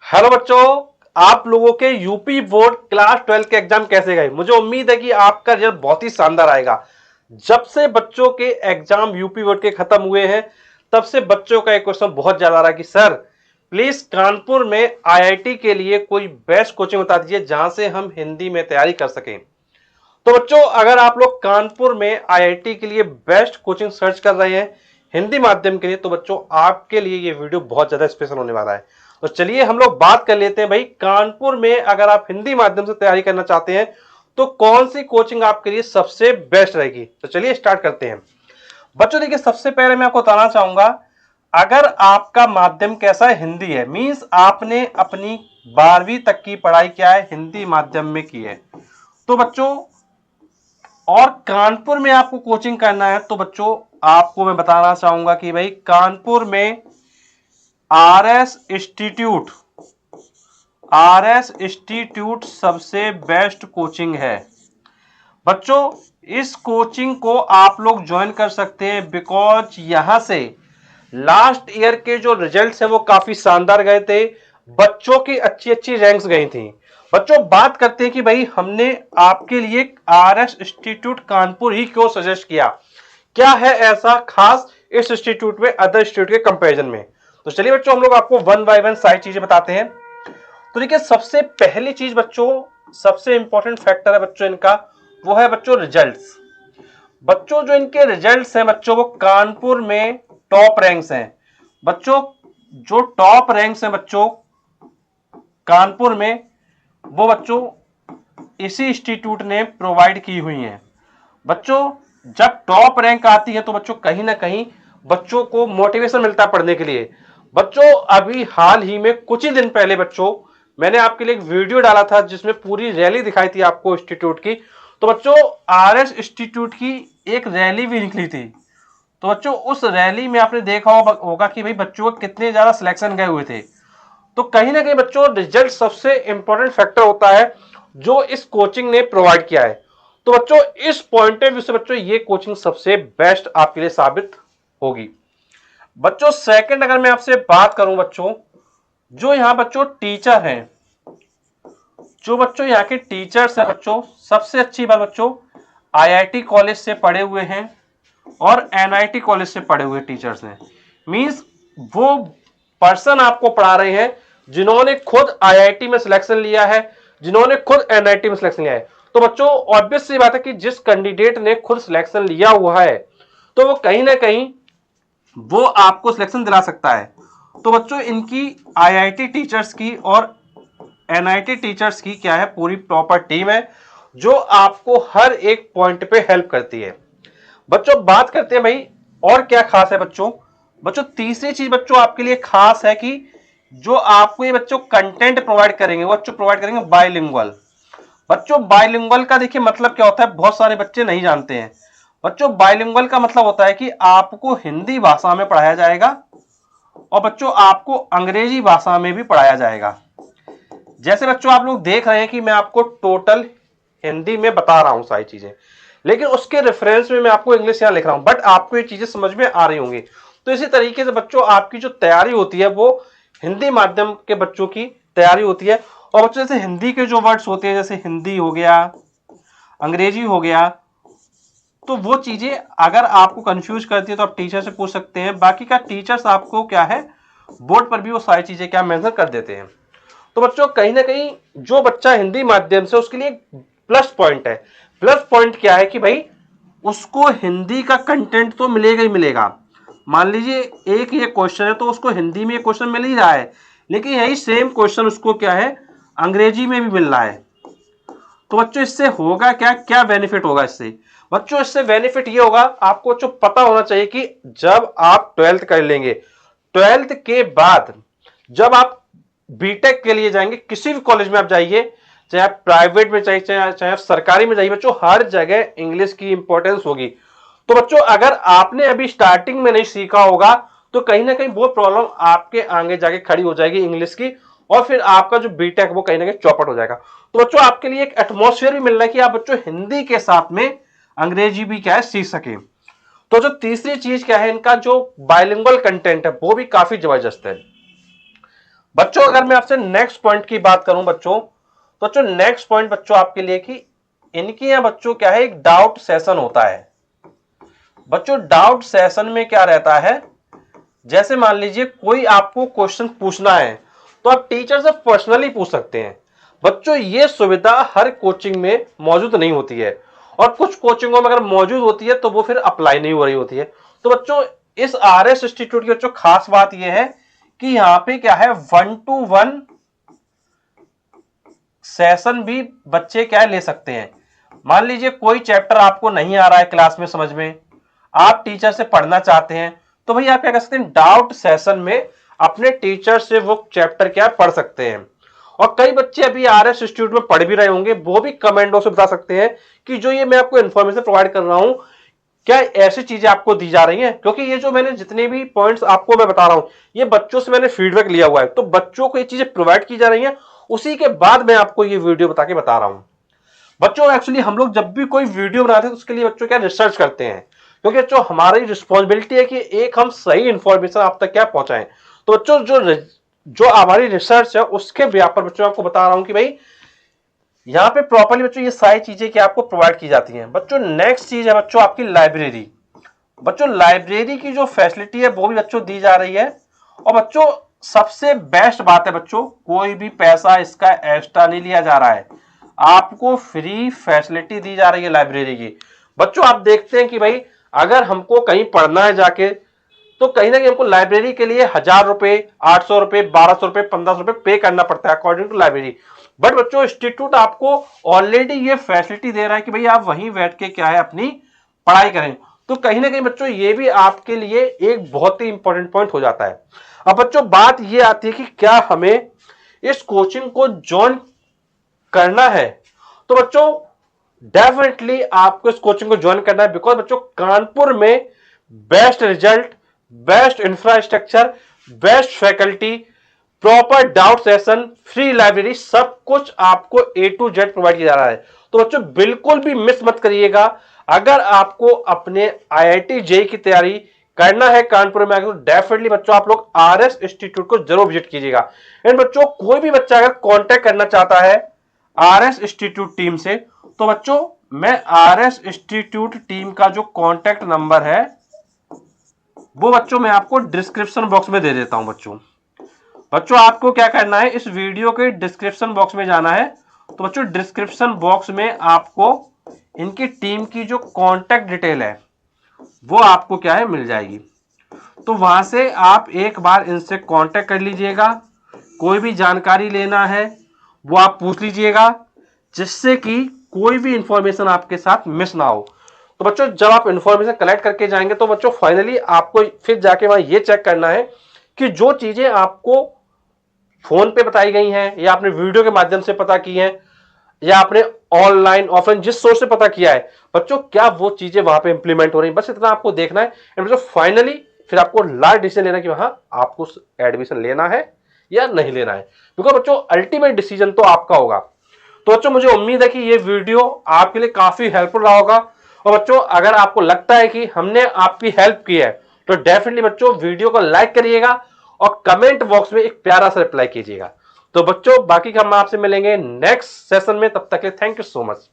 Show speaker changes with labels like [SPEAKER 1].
[SPEAKER 1] Hello बच्चों, आप लोगों के यूपी बोर्ड क्लास 12 के एग्जाम कैसे गए। मुझे उम्मीद है कि आपका रिजल्ट बहुत ही शानदार आएगा। जब से बच्चों के एग्जाम यूपी बोर्ड के खत्म हुए हैं तब से बच्चों का एक क्वेश्चन बहुत ज्यादा आ रहा है कि सर प्लीज कानपुर में आईआईटी के लिए कोई बेस्ट कोचिंग बता दीजिए जहां से हम हिंदी में तैयारी कर सकें। तो बच्चों, अगर आप लोग कानपुर में आईआईटी के लिए बेस्ट कोचिंग सर्च कर रहे हैं हिंदी माध्यम के लिए, तो बच्चों आपके लिए ये वीडियो बहुत ज्यादा स्पेशल होने वाला है। तो चलिए हम लोग बात कर लेते हैं भाई, कानपुर में अगर आप हिंदी माध्यम से तैयारी करना चाहते हैं तो कौन सी कोचिंग आपके लिए सबसे बेस्ट रहेगी। तो चलिए स्टार्ट करते हैं। बच्चों देखिए, सबसे पहले मैं आपको बताना चाहूंगा, अगर आपका माध्यम कैसा है, हिंदी है, मींस आपने अपनी 12वीं तक की पढ़ाई क्या है, हिंदी माध्यम में की है, तो बच्चों और कानपुर में आपको कोचिंग करना है, तो बच्चों आपको मैं बताना चाहूंगा कि भाई कानपुर में आरएस इंस्टीट्यूट सबसे बेस्ट कोचिंग है। बच्चों इस कोचिंग को आप लोग ज्वाइन कर सकते हैं बिकॉज यहां से लास्ट ईयर के जो रिजल्ट्स हैं वो काफी शानदार गए थे, बच्चों की अच्छी अच्छी रैंक्स गई थी। बच्चों बात करते हैं कि भाई हमने आपके लिए आरएस इंस्टीट्यूट कानपुर ही क्यों सजेस्ट किया, क्या है ऐसा खास इस इंस्टीट्यूट में अदर इंस्टीट्यूट के कंपैरिजन में। तो चलिए बच्चों हम लोग आपको वन बाय वन सारी चीजें बताते हैं। तो देखिए, सबसे पहली चीज बच्चों, सबसे इंपॉर्टेंट फैक्टर है बच्चों इनका, वो है बच्चों रिजल्ट्स। बच्चों जो इनके रिजल्ट्स हैं बच्चों, वो कानपुर में टॉप रैंक्स हैं। बच्चों जो टॉप रैंक्स हैं बच्चों कानपुर में, वो बच्चों इसी इंस्टीट्यूट ने प्रोवाइड की हुई हैं। बच्चों जब टॉप रैंक आती है तो बच्चों कहीं ना कहीं बच्चों को मोटिवेशन मिलता है पढ़ने के लिए। बच्चों अभी हाल ही में कुछ ही दिन पहले बच्चों मैंने आपके लिए एक वीडियो डाला था जिसमें पूरी रैली दिखाई थी आपको इंस्टीट्यूट की। तो बच्चों आरएस इंस्टीट्यूट की एक रैली भी निकली थी। तो बच्चों उस रैली में आपने देखा होगा कि भाई बच्चों को कितने ज्यादा सिलेक्शन गए हुए थे। तो कहीं ना कहीं बच्चों रिजल्ट सबसे इंपॉर्टेंट फैक्टर होता है जो इस कोचिंग ने प्रोवाइड किया है। तो बच्चों इस पॉइंट ऑफ व्यू से बच्चों ये कोचिंग सबसे बेस्ट आपके लिए साबित होगी। बच्चों सेकंड अगर मैं आपसे बात करूं बच्चों, जो यहां बच्चों टीचर हैं, जो बच्चों यहाँ के टीचर्स हैं बच्चों, सबसे अच्छी बात बच्चों आईआईटी कॉलेज से पढ़े हुए हैं और एनआईटी कॉलेज से पढ़े हुए टीचर्स हैं। मींस वो पर्सन आपको पढ़ा रहे हैं जिन्होंने खुद आईआईटी में सिलेक्शन लिया है, जिन्होंने खुद एनआईटी में सिलेक्शन लिया है। तो बच्चों ऑब्वियस सी बात है कि जिस कैंडिडेट ने खुद सिलेक्शन लिया हुआ है तो वो कहीं ना कहीं वो आपको सिलेक्शन दिला सकता है। तो बच्चों इनकी आईआईटी टीचर्स की और एनआईटी टीचर्स की क्या है, पूरी प्रॉपर टीम है जो आपको हर एक पॉइंट पे हेल्प करती है। बच्चों बात करते हैं भाई और क्या खास है बच्चों। बच्चों तीसरी चीज बच्चों आपके लिए खास है कि जो आपको ये बच्चों कंटेंट प्रोवाइड करेंगे वो बच्चों प्रोवाइड करेंगे बाइलिंगुअल। बच्चों बाइलिंगुअल का देखिए मतलब क्या होता है, बहुत सारे बच्चे नहीं जानते हैं। बच्चों बाइलिंगुअल का मतलब होता है कि आपको हिंदी भाषा में पढ़ाया जाएगा और बच्चों आपको अंग्रेजी भाषा में भी पढ़ाया जाएगा। जैसे बच्चों आप लोग देख रहे हैं कि मैं आपको टोटल हिंदी में बता रहा हूं सारी चीजें, लेकिन उसके रेफरेंस में मैं आपको इंग्लिश यहां लिख रहा हूं, बट आपको ये चीजें समझ में आ रही होंगी। तो इसी तरीके से बच्चों आपकी जो तैयारी होती है वो हिंदी माध्यम के बच्चों की तैयारी होती है। और बच्चों जैसे हिंदी के जो वर्ड्स होते हैं, जैसे हिंदी हो गया, अंग्रेजी हो गया, तो वो चीजें अगर आपको कंफ्यूज करती है तो आप टीचर से पूछ सकते हैं। बाकी का टीचर्स आपको क्या है बोर्ड पर भी वो सारी चीजें क्या मेंशन कर देते हैं। तो बच्चों कहीं ना कहीं जो बच्चा हिंदी माध्यम से, उसके लिए प्लस पॉइंट है। प्लस पॉइंट क्या है कि भाई उसको हिंदी का कंटेंट तो मिलेगा ही मिलेगा। मान लीजिए एक ये क्वेश्चन है तो उसको हिंदी में क्वेश्चन मिल ही रहा है, लेकिन यही सेम क्वेश्चन उसको क्या है अंग्रेजी में भी मिल रहा है। तो बच्चों इससे होगा क्या, क्या बेनिफिट होगा इससे। बच्चों इससे बेनिफिट ये होगा, आपको जो पता होना चाहिए कि जब आप 12th कर लेंगे, 12th के बाद जब आप बीटेक के लिए जाएंगे, किसी भी कॉलेज में आप जाइए, चाहे आप प्राइवेट में चाहिए चाहे आप सरकारी में जाइए, बच्चों हर जगह इंग्लिश की इंपॉर्टेंस होगी। तो बच्चों अगर आपने अभी स्टार्टिंग में नहीं सीखा होगा तो कहीं ना कहीं वो प्रॉब्लम आपके आगे जाके खड़ी हो जाएगी इंग्लिश की, और फिर आपका जो बीटेक वो कहीं ना कहीं चौपट हो जाएगा। तो बच्चों आपके लिए एक एटमॉस्फेयर भी मिल रहा है कि आप बच्चों हिंदी के साथ में अंग्रेजी भी क्या है सीख सके। तो जो तीसरी चीज क्या है, इनका जो बाइलिंगुअल कंटेंट है वो भी काफी जबरदस्त है। बच्चों अगर मैं आपसे नेक्स्ट पॉइंट की बात करूं बच्चों, तो बच्चों नेक्स्ट पॉइंट बच्चों आपके लिए कि इनके यहां बच्चों क्या है, एक डाउट सेशन होता है। बच्चों डाउट सेशन में क्या रहता है, जैसे मान लीजिए कोई आपको क्वेश्चन पूछना है तो आप टीचर से पर्सनली पूछ सकते हैं। बच्चों ये सुविधा हर कोचिंग में मौजूद नहीं होती है, और कुछ कोचिंगों में अगर मौजूद होती है तो वो फिर अप्लाई नहीं हो रही होती है। तो बच्चों इस आरएस इंस्टीट्यूट की बच्चों खास बात यह है कि यहाँ पे क्या है, 1-to-1 सेशन भी बच्चे क्या ले सकते हैं। मान लीजिए कोई चैप्टर आपको नहीं आ रहा है क्लास में समझ में, आप टीचर से पढ़ना चाहते हैं, तो भैया आप क्या कर सकते हैं, डाउट सेशन में अपने टीचर से वो चैप्टर क्या पढ़ सकते हैं। और कई बच्चे अभी आरएस इंस्टीट्यूट में पढ़ भी रहे होंगे, वो भी कमेंटों से बता सकते हैं कि जो ये मैं आपको इन्फॉर्मेशन प्रोवाइड कर रहा हूं, क्या ऐसी चीजें आपको दी जा रही हैं। क्योंकि ये जो मैंने जितने भी पॉइंट्स आपको मैं बता रहा हूं, ये बच्चों से मैंने फीडबैक लिया हुआ है, तो बच्चों को ये चीजें प्रोवाइड की जा रही हैं, उसी के बाद मैं आपको ये वीडियो बता रहा हूं। बच्चों एक्चुअली हम लोग जब भी कोई वीडियो बनाते हैं तो उसके लिए बच्चों क्या रिसर्च करते हैं, क्योंकि बच्चों हमारी रिस्पॉन्सिबिलिटी है कि एक हम सही इंफॉर्मेशन आप तक क्या पहुंचाएं। तो बच्चों जो हमारी रिसर्च है उसके व्याप पर बच्चों आपको बता रहा हूं कि भाई यहां पे प्रॉपर्ली बच्चों ये सारी चीजें क्या आपको प्रोवाइड की जाती हैं। बच्चों नेक्स्ट चीज है बच्चों आपकी लाइब्रेरी। बच्चों लाइब्रेरी की जो फैसिलिटी है वो भी बच्चों दी जा रही है, और बच्चों सबसे बेस्ट बात है बच्चों, कोई भी पैसा इसका एक्स्ट्रा नहीं लिया जा रहा है, आपको फ्री फैसिलिटी दी जा रही है लाइब्रेरी की। बच्चों आप देखते हैं कि भाई अगर हमको कहीं पढ़ना है जाके, तो कहीं ना कहीं हमको लाइब्रेरी के लिए 1000 रुपए, 800 रुपए, 1200 रुपए, 1500 रुपए पे करना पड़ता है अकॉर्डिंग टू लाइब्रेरी। बट बच्चों इंस्टीट्यूट आपको ऑलरेडी ये फैसिलिटी दे रहा है कि भाई आप वहीं बैठ के क्या है अपनी पढ़ाई करें। तो कहीं ना कहीं बच्चों ये भी आपके लिए एक बहुत ही इंपॉर्टेंट पॉइंट हो जाता है। अब बच्चों बात ये आती है कि क्या हमें इस कोचिंग को ज्वाइन करना है। तो बच्चों डेफिनेटली आपको इस कोचिंग को ज्वाइन करना है, बिकॉज बच्चों कानपुर में best result, best infrastructure, best faculty, proper doubt session, free library, सब कुछ आपको A to Z प्रोवाइड किया जा रहा है। तो बच्चों बिल्कुल भी मिस मत करिएगा। अगर आपको अपने IIT JEE की तैयारी करना है कानपुर में आकर, तो डेफिनेटली बच्चों आप लोग आरएस इंस्टीट्यूट को जरूर विजिट कीजिएगा। एंड बच्चों कोई भी बच्चा अगर कांटेक्ट करना चाहता है आरएस इंस्टीट्यूट टीम से, तो बच्चों मैं आरएस इंस्टीट्यूट टीम का जो कांटेक्ट नंबर है वो बच्चों मैं आपको डिस्क्रिप्शन बॉक्स में दे देता हूं। बच्चों आपको क्या करना है, इस वीडियो के डिस्क्रिप्शन बॉक्स में जाना है। तो बच्चों डिस्क्रिप्शन बॉक्स में आपको इनकी टीम की जो कांटेक्ट डिटेल है वो आपको क्या है मिल जाएगी। तो वहां से आप एक बार इनसे कांटेक्ट कर लीजिएगा, कोई भी जानकारी लेना है वो आप पूछ लीजिएगा, जिससे कि कोई भी इंफॉर्मेशन आपके साथ मिस ना हो। तो बच्चों जब आप इंफॉर्मेशन कलेक्ट करके जाएंगे तो बच्चों फाइनली आपको फिर जाके वहां ये चेक करना है कि जो चीजें आपको फोन पे बताई गई हैं, या आपने वीडियो के माध्यम से पता की हैं, या आपने ऑनलाइन ऑफलाइन जिस सोर्स से पता किया है, बच्चों क्या वो चीजें वहां पे इंप्लीमेंट हो रही हैं। बस इतना आपको देखना है। बच्चों फाइनली फिर आपको लास्ट डिसीजन लेना है कि वहां आपको एडमिशन लेना है या नहीं लेना है, बिकॉज बच्चों अल्टीमेट डिसीजन तो आपका होगा। तो बच्चों मुझे उम्मीद है कि ये वीडियो आपके लिए काफी हेल्पफुल रहा होगा। और बच्चों अगर आपको लगता है कि हमने आपकी हेल्प की है, तो डेफिनेटली बच्चों वीडियो को लाइक करिएगा और कमेंट बॉक्स में एक प्यारा सा रिप्लाई कीजिएगा। तो बच्चों बाकी का हम आपसे मिलेंगे नेक्स्ट सेशन में, तब तक के थैंक यू सो मच।